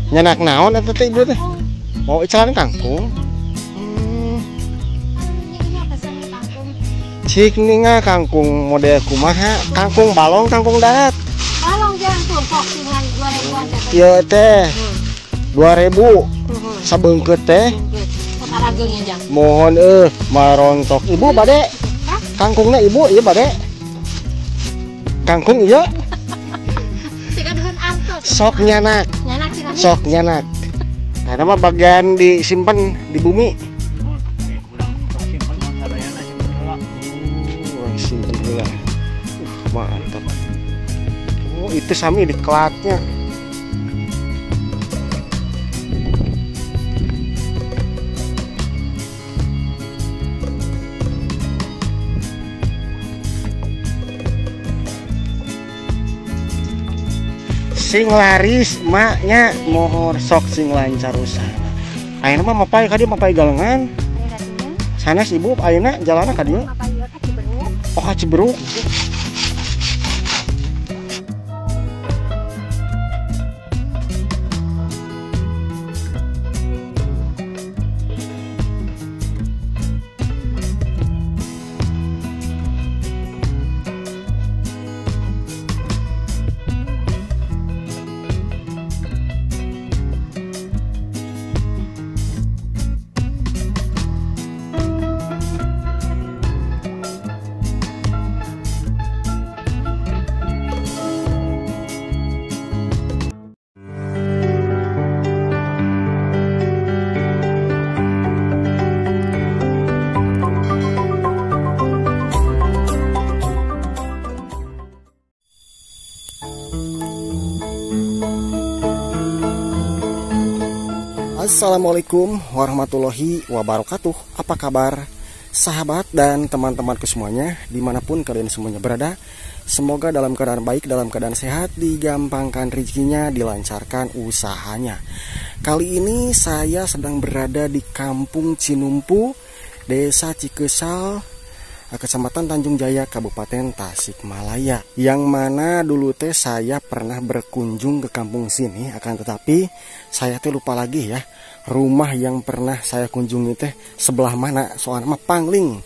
Nyanak naon eta teh ibu teh? Mau icalan kangkung. Cik ninga kangkung model kumaha? Kangkung balong, kangkung darat. Balong jangan tuh kok dengan 2000-an teh. Ieu teh 2000. Sabeungkeut teh. Samaragengnya jang. Mohon marontok. Ibu bade. Kangkungnya ibu ieu bade. Kangkung ieu. Sigadeun antos. Sok nyanak. Nyanak sih Sok nyanak. Nah, nama bagian disimpan di bumi. Mantap. Oh, itu sami di kelatnya. Sing laris maknya mohor sok sing lancar usaha. Ayeuna mah mapai ka dieu mapai galengan. Sanes ibu ayeuna jalanna ka dieu. Oh ka Ciberuk. Assalamualaikum warahmatullahi wabarakatuh. Apa kabar sahabat dan teman-temanku semuanya dimanapun kalian semuanya berada? Semoga dalam keadaan baik, dalam keadaan sehat, digampangkan rezekinya, dilancarkan usahanya. Kali ini saya sedang berada di Kampung Cinumpu, Desa Cikesal, Kecamatan Tanjung Jaya, Kabupaten Tasikmalaya. Yang mana dulu teh saya pernah berkunjung ke kampung sini, akan tetapi saya teh lupa lagi ya rumah yang pernah saya kunjungi teh sebelah mana, soalnya mah pangling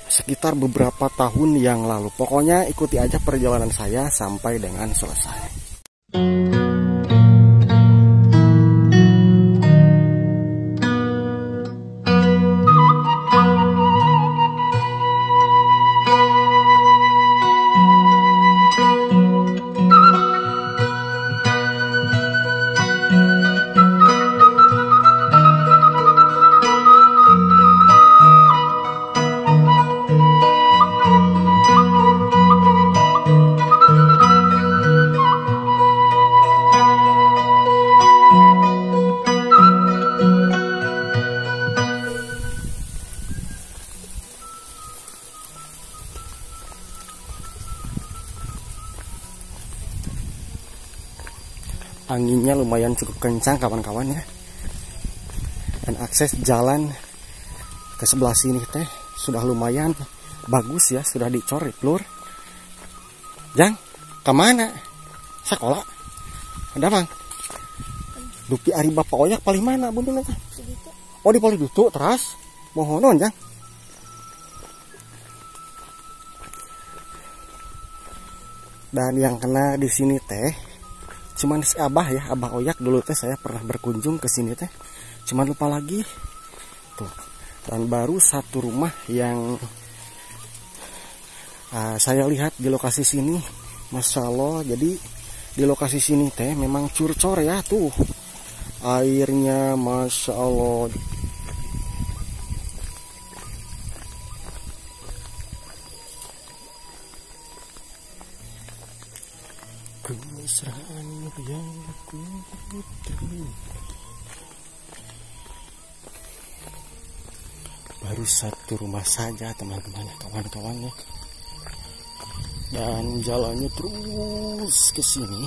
sekitar beberapa tahun yang lalu. Pokoknya ikuti aja perjalanan saya sampai dengan selesai. Anginnya lumayan cukup kencang kawan-kawan ya. Dan akses jalan ke sebelah sini teh sudah lumayan bagus ya, sudah dicoret lur. Jang, kemana? Sekolah? Ada bang? Dupi ari bapak oyak paling mana bundung teh? Oh di Poli Dutu teras. Mohonon jang. Dan yang kena di sini teh cuman si Abah ya, Abah Oyak. Dulu teh saya pernah berkunjung ke sini teh, cuman lupa lagi tuh. Dan baru satu rumah yang saya lihat di lokasi sini, masya Allah. Jadi di lokasi sini teh memang curcor ya tuh airnya, masya Allah. Kemesraan yang putri. Baru satu rumah saja teman-teman, kawan-kawan ya. Dan jalannya terus ke sini.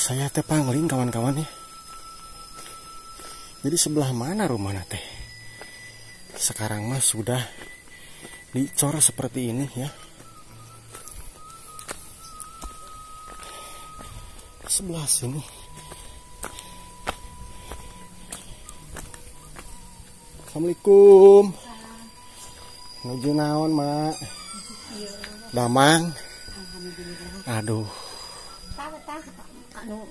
Saya teh pangling kawan-kawan ya. Jadi sebelah mana rumahnya teh? Sekarang mah sudah dicor seperti ini ya. Sebelah sini. Assalamualaikum. Nuju naon, Mak? Damang. Aduh. Anu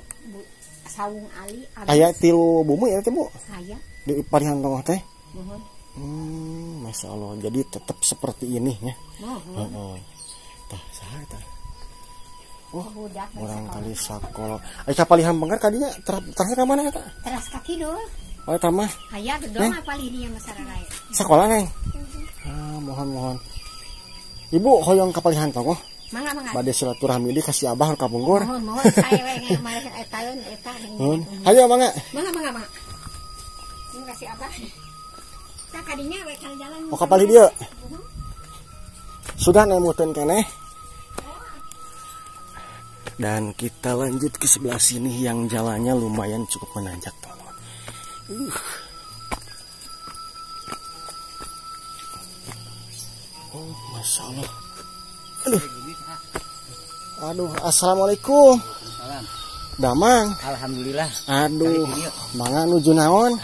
sawung ali Aya tilu bumi ya teh, Bu? aya. Di parihan tengah teh. Mohon. Masya Allah. Jadi tetap seperti ini ya. Mohon. Heeh. Tah, saha eta? Oh, Budak orang kali sakola. Aya kapalihan banggar kadinya terasa ka mana eta? teras kaki dulu. Oh, eta mah Aya gedong apa lidinya masyarakat. sakola, Neng. Mohon. Ibu hoyong kapalihan tong. Mangga. Bade silaturahmi di kasih abah ka Bungur. Mohon saya we ngamareun etaeun eta Hayo mangga. Mangga. Terima kasih Abah. Tah kadinya we kana jalan. Mau kapal dia. Sudah nemukeun keneh. Dan kita lanjut ke sebelah sini yang jalannya lumayan cukup menanjak, teman-teman. Oh, Masya Allah. Aduh, assalamualaikum. Damang. Alhamdulillah. Aduh, mangga nuju naon?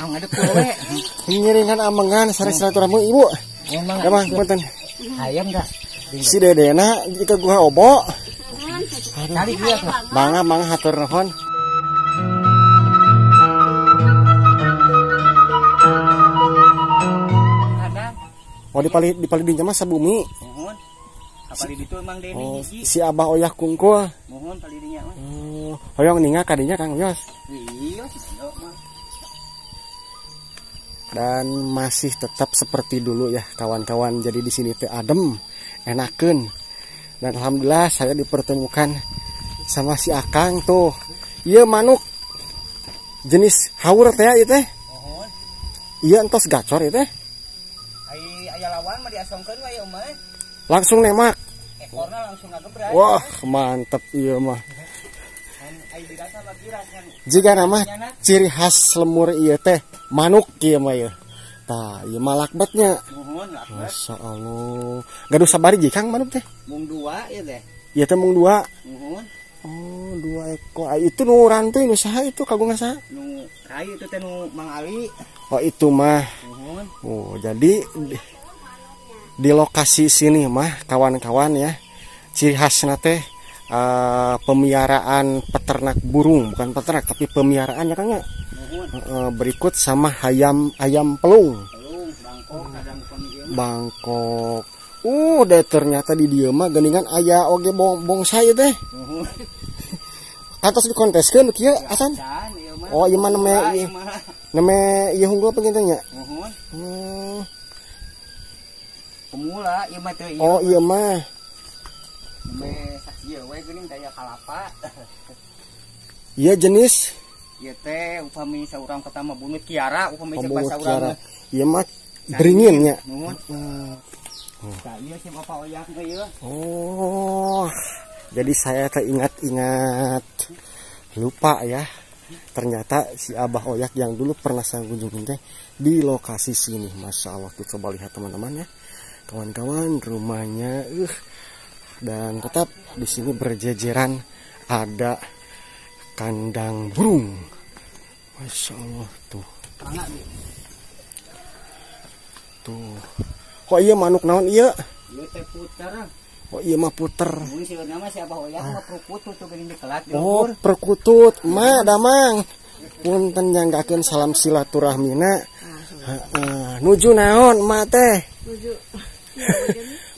Ngadep we. Ngiringan amengan sareng silaturahmi Ibu. Damang, punten. Hayam dah. Si Dedena jika gua obo. Kali dia tuh. Mangga hatur nuhun. Ada. Oh dipali dinya mah sabumi. Mohon. Apa di ditu emang Deni Oh, hiji. si Abah Oyah kungkul. Mohon palidinya mah. Hoyong ninga kadinya Kang Yos. Iya, yuk mah. Dan masih tetap seperti dulu ya kawan-kawan. Jadi di sini teh adem, enakeun. Dan alhamdulillah saya dipertemukan sama si Akang tuh. Iya manuk jenis haur teh ieu teh. Mohon. Iya entos gacor ieu teh. Aya lawan mah diasongkeun we ieu mah. Langsung nemak. Ekorna langsung ngagebrak. Wah, mantep ieu mah. Ai dirasa lagi rasanya. Jika nama ciri khas lemur ieu teh manuk kieu mah ieu. Tah, ieu mah lakbetnya. Mohon lakbet. Masya Allah. Gaduh sabari jikang manuk teh. Mung 2 ieu teh. Ieu teh mung 2. Mohon. Oh, 2 ekor. Ah, itu nu rantai nu saha itu kagungan saha? Nu rai itu teh nu Mang Ali. Oh, itu mah. Mohon. Oh, jadi di lokasi sini mah kawan-kawan ya. Ciri khasna teh pemeliharaan peternak burung, bukan peternak tapi pemeliharaan ya Kang ya. Berikut sama ayam pelung. Bangkok kadang pun ieu. Bangkok. Deh ternyata di dieu mah geuningan aya oge bonsai teh. Mohon. Atas dikonteskeun kieu asan. Can ieu mah. Oh, ieu mah neme ieu hunggul pengen nya. Mohon. Pemula ieu mah teh ieu. Oh, ieu mah. Me sakieu we geuning daya kalapa. Ieu jenis Ieu teh upami saurang kata mah bunut kiara, upami cek pembungut bahasa urang. kiara. Ieu mah beringin nya. Nuhun. Tah ieu sim apa oyak teh ieu. Oh. Jadi saya teringat lupa ya. Ternyata si Abah Oyak yang dulu pernah saya kunjungin teh di lokasi sini. Masya Allah tuh, coba lihat teman-teman ya. Kawan-kawan rumahnya dan tetap di sini berjejeran ada kandang burung. Masya Allah tuh. Tuh. Kok iya manuk naon iya? Ieu teh puter. Oh iya mah puter. Mun sieun nama si Abah Oyak mah perkutut tuh geuning dikelat. Oh perkutut. Ma damang. Punten nyanggakeun salam silaturahmina. Nuju naon ma teh? Nuju.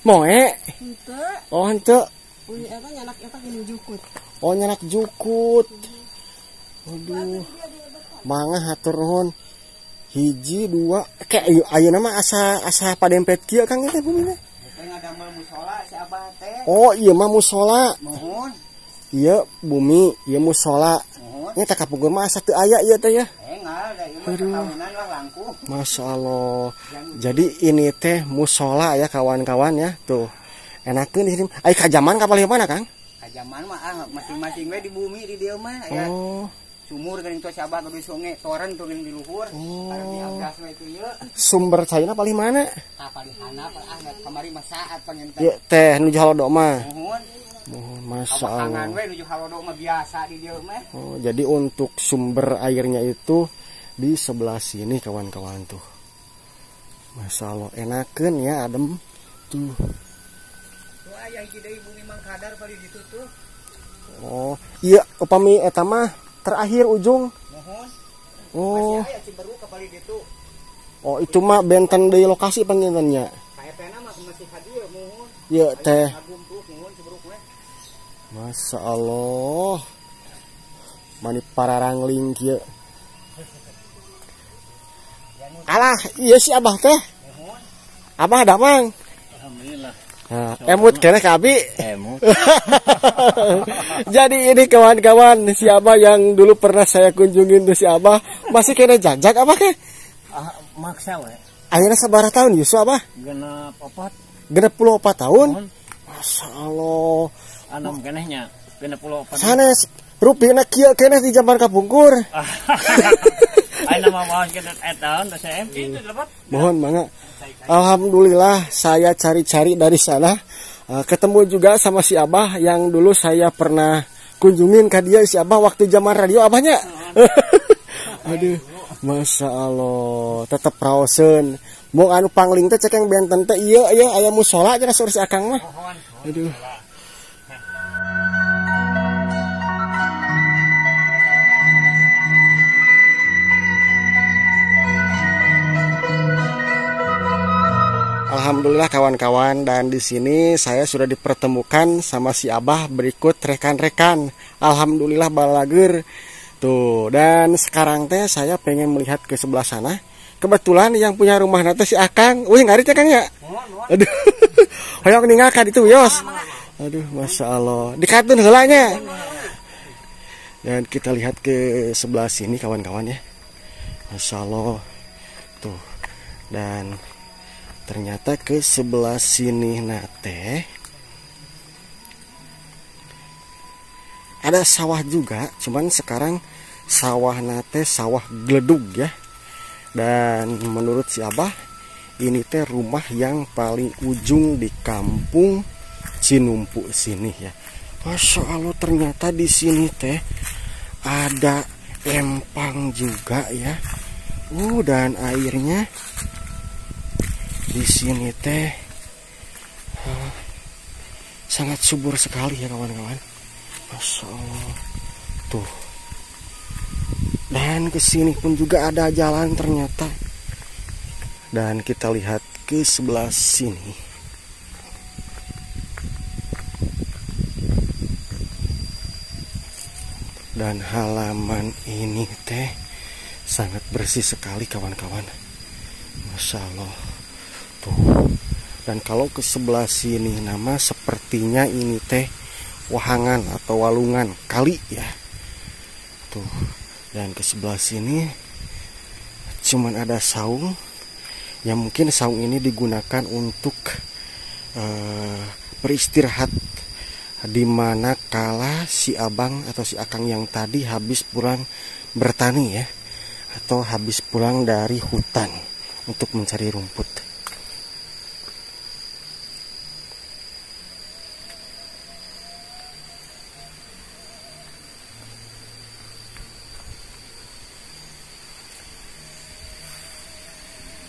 Moe. Henteu. Oh henteu. Uli eta nyanak eta geuning jukut. Oh nyanak jukut. Aduh. Mangga hatur nuhun. Hiji dua. Kayak ayeuna mah asa padempet kieu Kang teh bumina. Teh ngadamel musola si Abah teh. Oh iya mah musola. Mohon. Iya bumi, iya musola. Mohon. Nya tak kapungkur mah asa teu aya ieu teh ya. Engal da ieu mah tahunan lah langkung. Masya Allah. Jadi ini teh musola ya kawan-kawan ya. Tuh. Enakeun di sini. Ai kajaman kapal mana Kang? zaman mah masing-masing we di bumi di dieu mah aya sumur geuning tos Abah kudu sungai toren tuh di luhur di agas we teh ieu Sumber cairna paling mana? tah paling handap kamari mah saat pangen Ya teh nuju halodo mah. mohon Masya kangen Allah. we nuju halodo mah biasa di dieu mah Jadi untuk sumber airnya itu di sebelah sini kawan-kawan tuh. Masya Allah, enakeun ya adem tuh. tuh aya hiji deui bumi Mangkadar bari ditu tuh Oh iya upami eta mah terakhir ujung. mohon Oh masih aya Ciberuk ka bari ditu oh itu mah benten dari lokasi panggilnya. KFN mah masih hadieu mohon Ya teh. ngagumpuk mohon Ciberuk we Masya Allah. Mani pararangling kieu. Alah, iya si Abah teh. Abah ada mang. alhamdulillah Nah, emut kene ka abi. emut Jadi ini kawan-kawan si Abah yang dulu pernah saya kunjungin tuh si Abah masih kena jajak Abah ke? maksa we Ayeuna sabaraha tahun Yusuf Abah? genep opat 64 tahun. mohon Masya Allah. anom kenehnya genep 24 Sanes rupina kieu kene di zaman kapungkur. Aina mah mohon kita tahun da saya itu dapat. Mohon mangga. Alhamdulillah saya cari-cari dari sana ketemu juga sama si Abah yang dulu saya pernah kunjungin ke dia si Abah waktu zaman radio Abahnya. Aduh, Masya Allah, tetap raoseun. Mau anu pangling teh cek yang benten teh ieu aya musola cenah saur si Akang mah. Aduh. Alhamdulillah kawan-kawan, dan di sini saya sudah dipertemukan sama si Abah berikut rekan-rekan. Alhamdulillah balager tuh. Dan sekarang teh saya pengen melihat ke sebelah sana. Kebetulan yang punya rumah nanti si Akang. Wih ngarit ya Kang ya. Aduh. Hoyong ninggalkan itu Yos. Aduh, Masya Allah. Dikatun heulanya. Dan kita lihat ke sebelah sini kawan-kawan ya. Masya Allah. Tuh. Dan ternyata ke sebelah sini nate ada sawah juga, cuman sekarang sawah nate sawah geledug ya. Dan menurut si Abah ini teh rumah yang paling ujung di kampung Cinumpu sini ya. Masya Allah, ternyata di sini teh ada empang juga ya. Dan airnya di sini teh sangat subur sekali ya kawan-kawan. Masya Allah tuh. Dan kesini pun juga ada jalan ternyata. Dan kita lihat ke sebelah sini. Dan halaman ini teh sangat bersih sekali kawan-kawan. Masya Allah. Tuh. Dan kalau ke sebelah sini nama sepertinya ini teh wahangan atau walungan kali ya. Tuh. Dan ke sebelah sini cuman ada saung. Yang mungkin saung ini digunakan untuk beristirahat di mana kala si abang atau si akang yang tadi habis pulang bertani ya, atau habis pulang dari hutan untuk mencari rumput.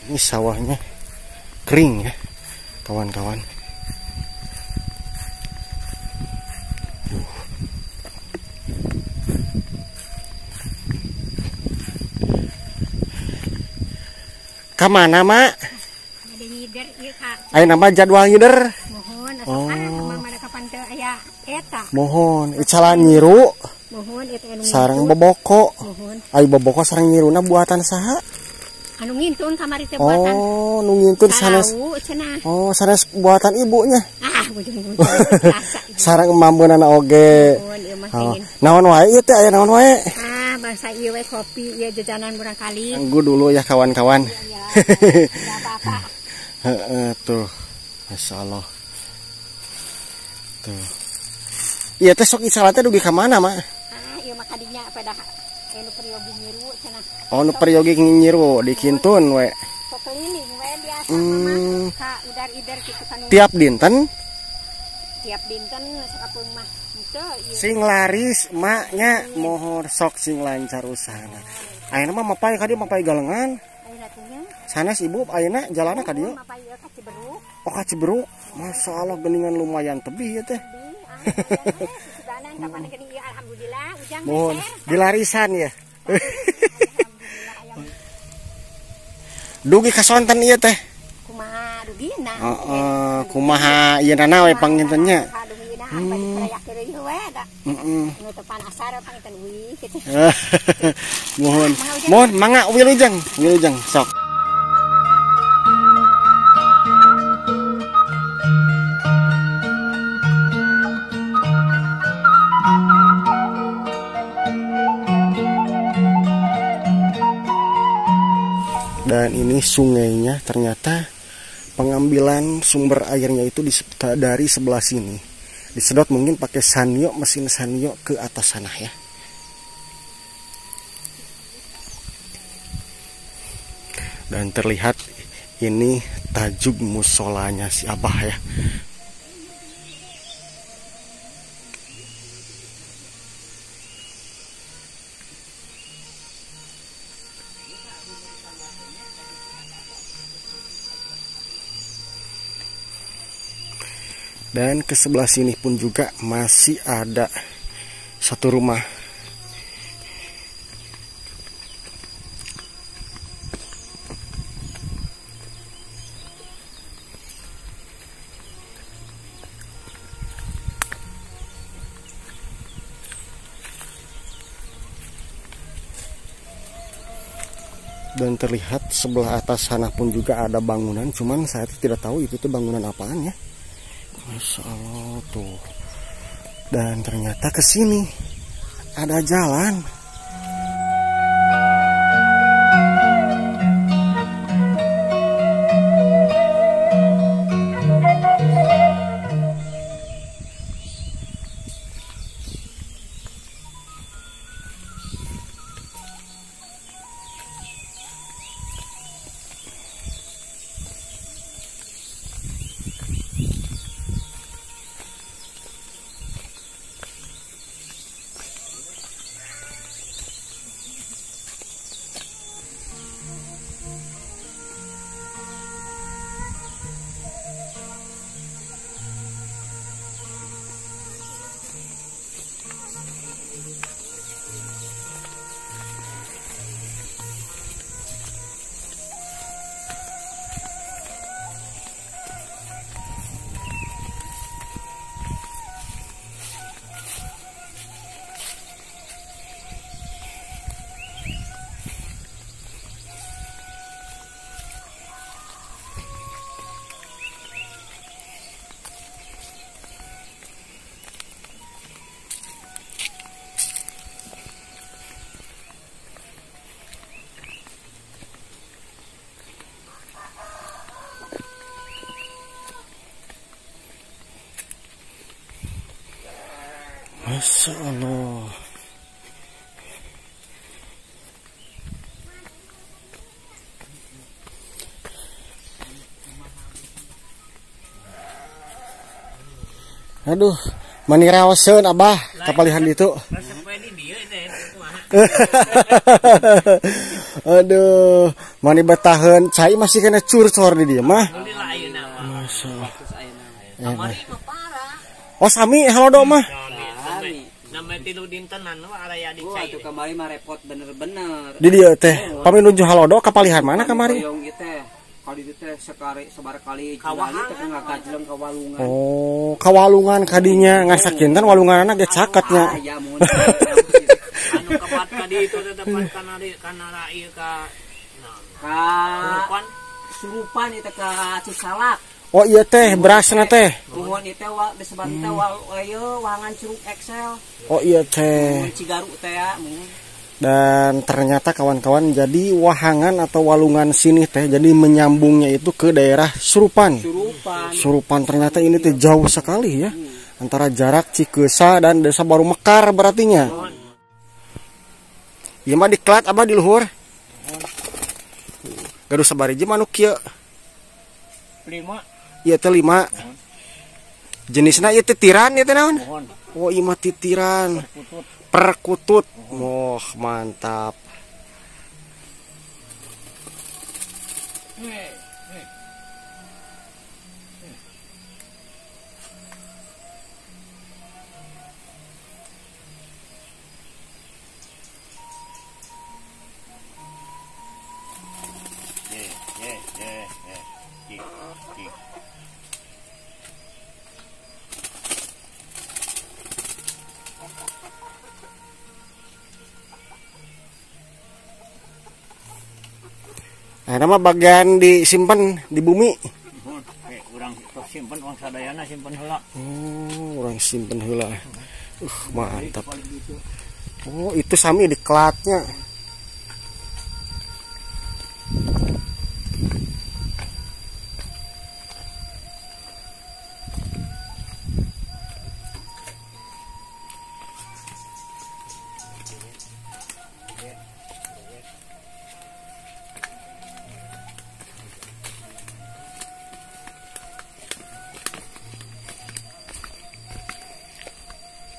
Ini sawahnya kering ya kawan-kawan. Kamana mak? Ada nyider ieu Kak. Ayo nama jadwal ngider. Mohon asupan mama kapan teu aya eta. Mohon icalan nyiru Mohon eta anu sareng boboko. mohon Ayo boboko sareng nyiruna buatan saha? anu ngintun kamari teh buatan. Oh, nu ngintun sanes. Tahu cenah. Oh, sanes buatan ibunya. Bujung-bujung rasa. Sareng mambeunana oge. Mohon ieu mah Oh, pengin. naon wae ieu teh aya naon wae? Bangsa ieu we kopi ieu jajanan barangkali. Tunggu dulu ya kawan-kawan. Ya, enggak apa-apa. Heeh tuh. Masya Allah. Tuh. Iya teh sok isalatnya dugi ka mana mah? Iya mah kadinya pada nu periogi nyiru cenah. Oh nu periogi nyiru di Kintun we. Sok keliling we biasa mah ka idar-idar kitu kan. Tiap dinten sakapeung mah henteu ieu. sing laris maknya mohon sok sing lancar usahana. Ayeuna mah mapai ka dieu mapai galengan. Ayeuna teh nya. Sanes ibu ayeuna jalanna ka dieu. Mapai ieu ka Ciberuk. Oh ka Ciberuk. Masyaallah geuningan lumayan tebih ya teh. Sudanan kapan geuning ieu alhamdulillah ujang Mohon beser. dilarisan ya. Dugi ka sonten ieu teh. Kumaha dugina. Kumaha ieu we pangintennya. Dugina apa dirayak deui we da. Nu teu panasar panginten wih kitu. Mohon mangga wilujeng sok. Dan ini sungainya ternyata pengambilan sumber airnya itu dari sebelah sini. Disedot mungkin pakai sanyo, mesin sanyo ke atas sana ya. Dan terlihat ini tajuk musolanya si Abah ya. Dan ke sebelah sini pun juga masih ada satu rumah. Dan terlihat sebelah atas sana pun juga ada bangunan, cuman saya tidak tahu itu tuh bangunan apaan ya. Masya Allah tuh. Dan ternyata ke sini ada jalan. Masya Allah. Aduh, mani rawaseun Abah kapalihan itu. Aduh, mani betaheun cai masih kena curcor di dia mah. Masya Allah. Oh sami halodo mah. Nama tilu dintenan area di cai. Itu kamari mah repot bener-bener. Di dia teh, pami nuju halodo kapalihan mana kamari? Kali itu teh sebar kali kawahan teh ngagajleng ka walungan. Oh, ka walungan kadinya ngasakinten walunganna ge caketnya. Ya mun. Anu kapat kadi itu teh depan kana ieu ka surupan itu ka Cisalak. Oh iya teh berasna teh. Nuhun ieu teh disebut teh wahangan Curug Excel. Oh iya teh. Cigaru teh ya. Dan ternyata kawan-kawan jadi wahangan atau walungan sini teh jadi menyambungnya itu ke daerah Surupan. Surupan ternyata ini teh jauh sekali ya. antara jarak Cikeusa dan Desa Baru Mekar berartinya. Ieu mah diklat abah di luhur. Gaduh sabariji manuk kieu? 5. Ieu teh 5. Jenisna ieu titiran ieu teh naon? Oh, ieu mah titiran. Perkutut. Oh, mantap. Nah, nama bagian disimpan di bumi. Urang simpen uang sadayana simpen heula. Oh, orang simpen heula. Mantap. Oh, itu sami diklatnya.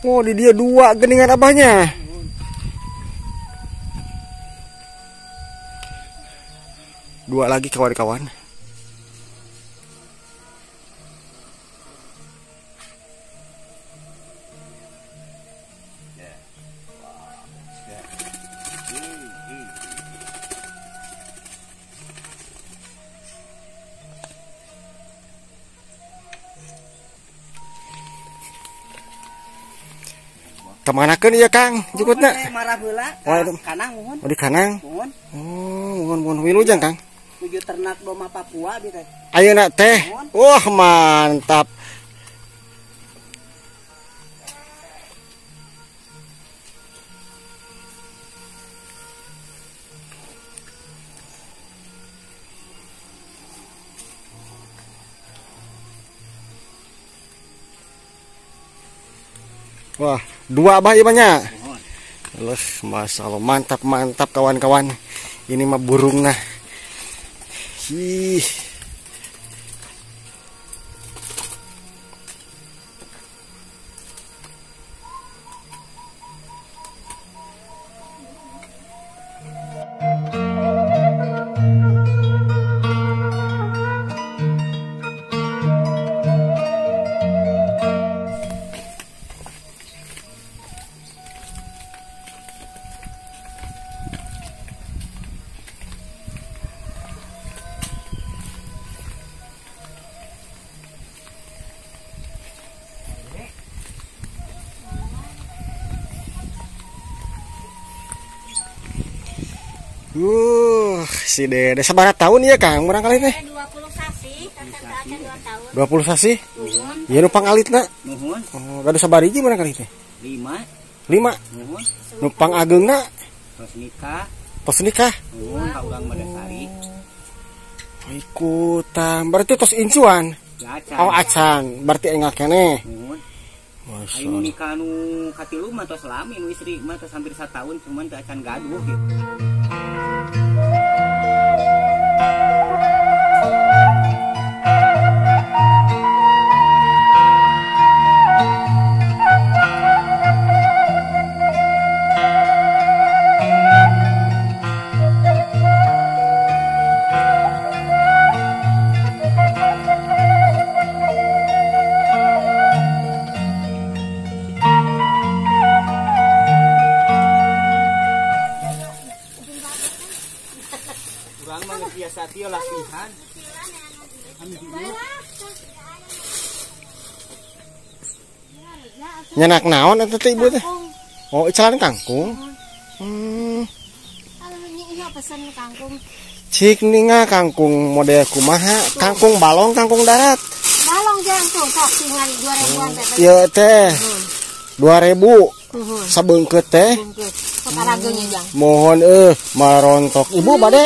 Oh, di dia 2 geningan abahnya. Dua lagi kawan-kawan. Kemanakeun ieu Kang jukutna? Marah heula. Kanang mohon. Oh, di Kanang. Mohon. Oh, mohon wilujeng Kang. Tujuh ternak domba Papua di teh. Ayeuna teh. Wah, mantap. Wah, 2 abah ieu banyak. Masya Allah, mantap kawan-kawan. Ini mah burung nah. Ih. Si Dede sabaraha tahun ya Kang barangkali teh? 20 sasi, kakak 2 tahun. 20 sasi? Ieu nu pangalitna. Nuhun. Oh, gaduh sabariji barangkali teh? 5. 5. Nuhun. Nu pangageungna? Tos nikah. Tos nikah? Nuhun ka urang Madasari. Ikutan, berarti tos incuan. Acan. Oh, acan, berarti enggak keneh. Nuhun. Masya Ayo Allah. nikah nu katilu mah tos lami nu istri mah tos hampir 1 tahun cuman teu acan gaduh gitu. Urang mah geus biasa tieu latihan. Nyenak naon eta teh ibu teh? Oh, icalan kangkung. Kalau ini pesen kangkung. Cik ninga kangkung model kumaha? Kangkung balong, kangkung darat. Balong jang tuh, sok tinggal 2.000-an teh. Ieu teh 2.000. Sabeungkeut teh. Saparageunya jang. Mohon marontok. Ibu bade.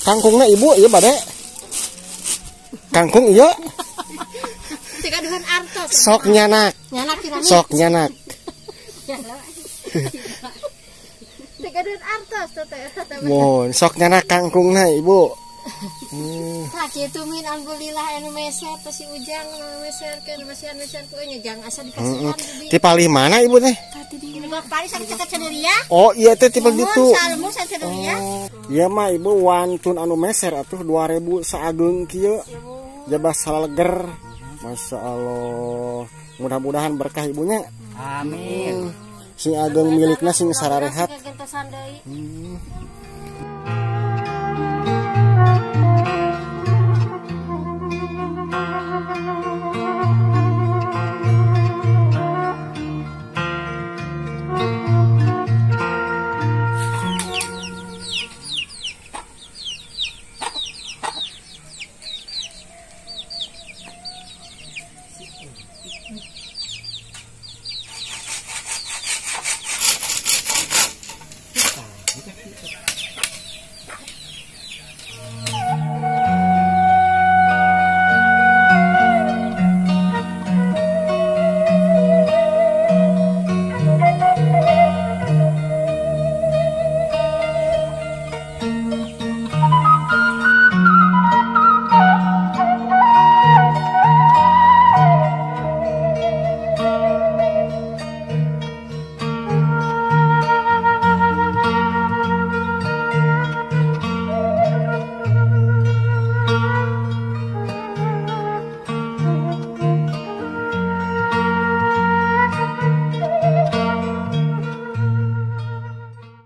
Kangkungna ibu ieu bade. Kangkung ieu. Teka duhan artos. Sok nyanak. Nyanak kirami. Sok nyanak. Teka duhan artos teh. Mohon sok nyanak kangkungna Ibu. Tah kitu min alhamdulillah anu meser teh si Ujang meserkeun meser ku nya jang asa dikasihan di. Ti palih mana Ibu teh? Ini gua paling sakit cekat cenderia. Oh iya teh tipe gitu. Salmu cenderia. Iya mah Ibu wantun anu meser atuh 2000 saageng kieu. Jabah salaleger. Masya Allah. Mudah-mudahan berkah Ibunya. Amin. Sing ageng milikna sing sararehat. Genta sandai.